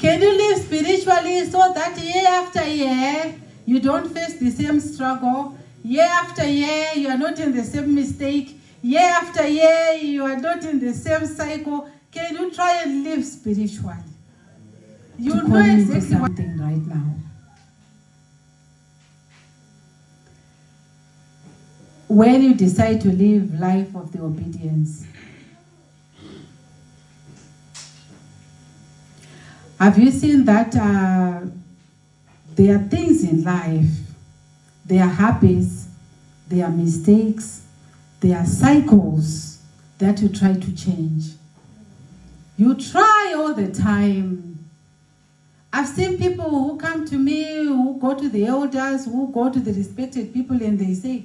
Can you live spiritually so that year after year, you don't face the same struggle? Year after year, you are not in the same mistake. Year after year, you are not in the same cycle. Can you try and live spiritually? You know exactly something right now. When you decide to live life of the obedience, have you seen that there are things in life, there are habits, there are mistakes, there are cycles that you try to change. You try all the time. I've seen people who come to me, who go to the elders, who go to the respected people, and they say,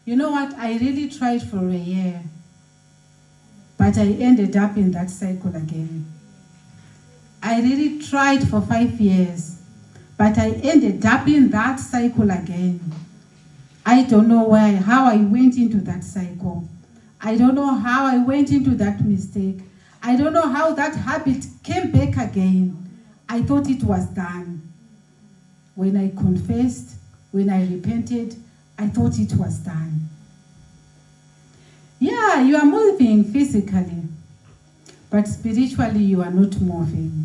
you know what, I really tried for a year, but I ended up in that cycle again. I really tried for 5 years, but I ended up in that cycle again. I don't know how I went into that cycle. I don't know how I went into that mistake. I don't know how that habit came back again. I thought it was done. When I confessed, when I repented, I thought it was done. Yeah, you are moving physically, but spiritually you are not moving.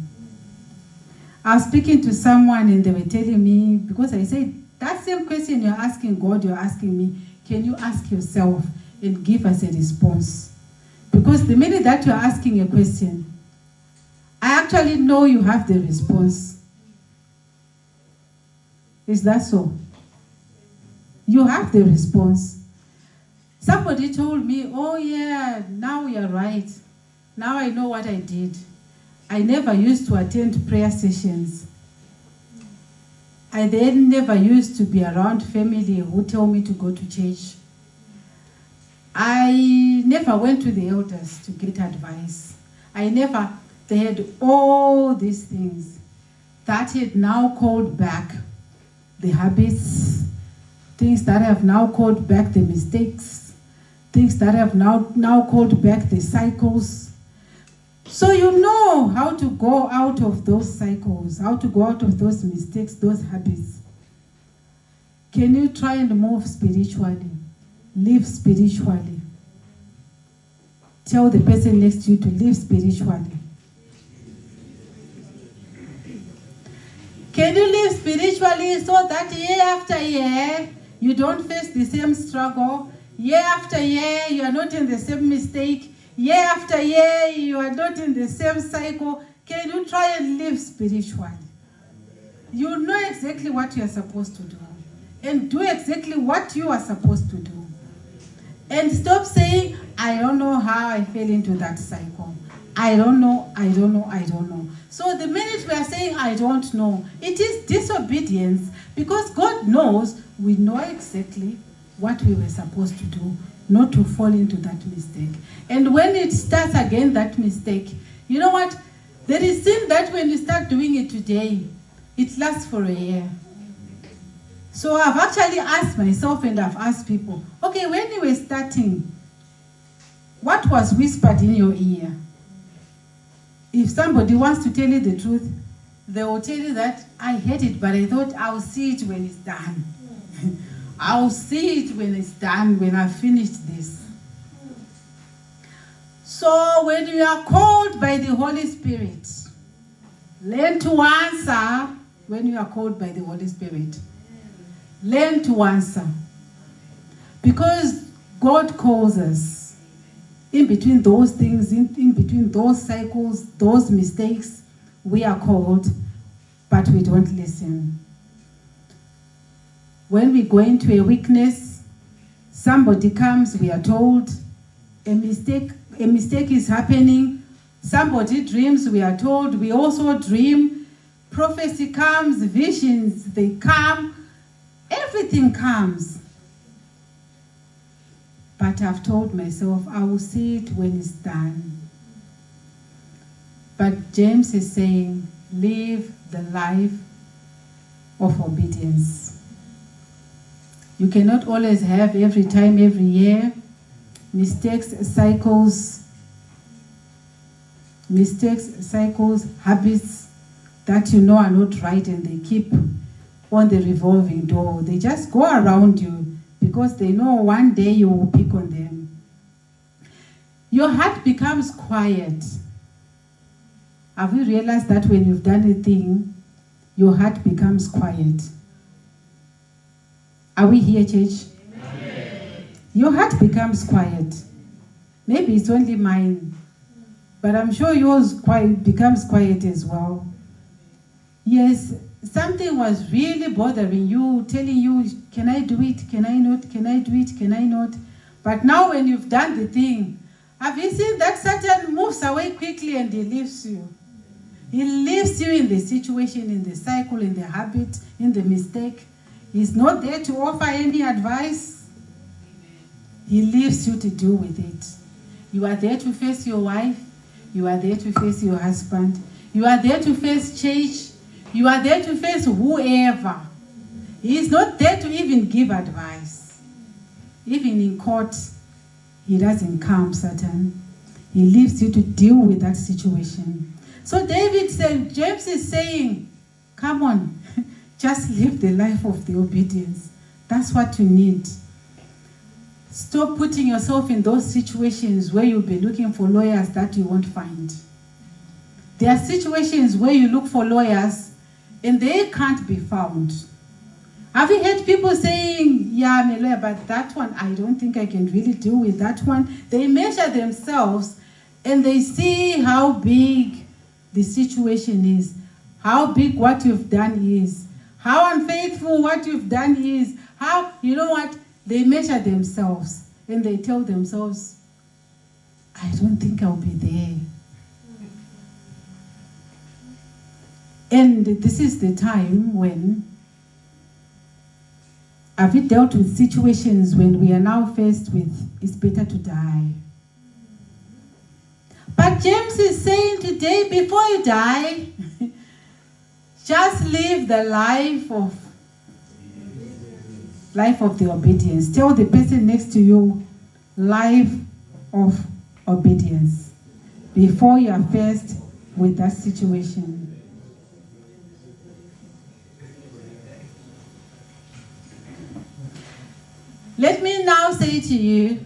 I was speaking to someone and they were telling me, because I said, that same question you're asking God, you're asking me, can you ask yourself and give us a response? Because the minute that you're asking a question, I actually know you have the response. Is that so? You have the response. Somebody told me, oh yeah, now you're right. Now I know what I did. I never used to attend prayer sessions. I then never used to be around family who tell me to go to church. I never went to the elders to get advice. They had all these things that had now called back the habits, things that have now called back the mistakes, things that have now called back the cycles. So you know how to go out of those cycles, how to go out of those mistakes, those habits. Can you try and move spiritually? Live spiritually. Tell the person next to you to live spiritually. Can you live spiritually so that year after year, you don't face the same struggle? Year after year, you are not in the same mistake. Year after year, you are not in the same cycle. Can you try and live spiritually? You know exactly what you are supposed to do. And do exactly what you are supposed to do. And stop saying, I don't know how I fell into that cycle. I don't know. So the minute we are saying, I don't know, it is disobedience, because God knows we know exactly what we were supposed to do, not to fall into that mistake. And when it starts again, that mistake, you know what? There is sin that when you start doing it today, it lasts for a year. So I've actually asked myself and I've asked people, okay, when you were starting, what was whispered in your ear? If somebody wants to tell you the truth, they will tell you that I hate it, but I thought I'll see it when it's done. I'll see it when it's done, when I've finished this. So when you are called by the Holy Spirit, learn to answer when you are called by the Holy Spirit. Learn to answer. Because God calls us. In between those things, in between those cycles, those mistakes, we are called, but we don't listen. When we go into a weakness, somebody comes, we are told, a mistake is happening. Somebody dreams, we are told, we also dream. Prophecy comes, visions, they come. Everything comes. But I've told myself, I will see it when it's done. But James is saying, live the life of obedience. You cannot always have every time, every year, mistakes, cycles, habits that you know are not right, and they keep on the revolving door. They just go around you because they know one day you will pick on them. Your heart becomes quiet. Have you realized that when you've done a thing, your heart becomes quiet? Are we here, church? Amen. Your heart becomes quiet. Maybe it's only mine, but I'm sure yours becomes quiet as well. Yes, something was really bothering you, telling you, can I do it? Can I not? Can I do it? Can I not? But now when you've done the thing, have you seen that Satan moves away quickly and he leaves you? He leaves you in the situation, in the cycle, in the habit, in the mistake. He's not there to offer any advice. He leaves you to deal with it. You are there to face your wife. You are there to face your husband. You are there to face church. You are there to face whoever. He is not there to even give advice. Even in court, he doesn't come, Satan. He leaves you to deal with that situation. So David said, James is saying, come on, just live the life of the obedience. That's what you need. Stop putting yourself in those situations where you'll be looking for lawyers that you won't find. There are situations where you look for lawyers and they can't be found. Have you heard people saying, yeah, I'm a lawyer, but that one, I don't think I can really deal with that one. They measure themselves and they see how big the situation is, how big what you've done is, how unfaithful what you've done is, how, you know what, they measure themselves and they tell themselves, I don't think I'll be there. And this is the time when, have you dealt with situations when we are now faced with, it's better to die? But James is saying today, before you die, just live the life of the obedience. Tell the person next to you, life of obedience, before you are faced with that situation. Let me now say to you,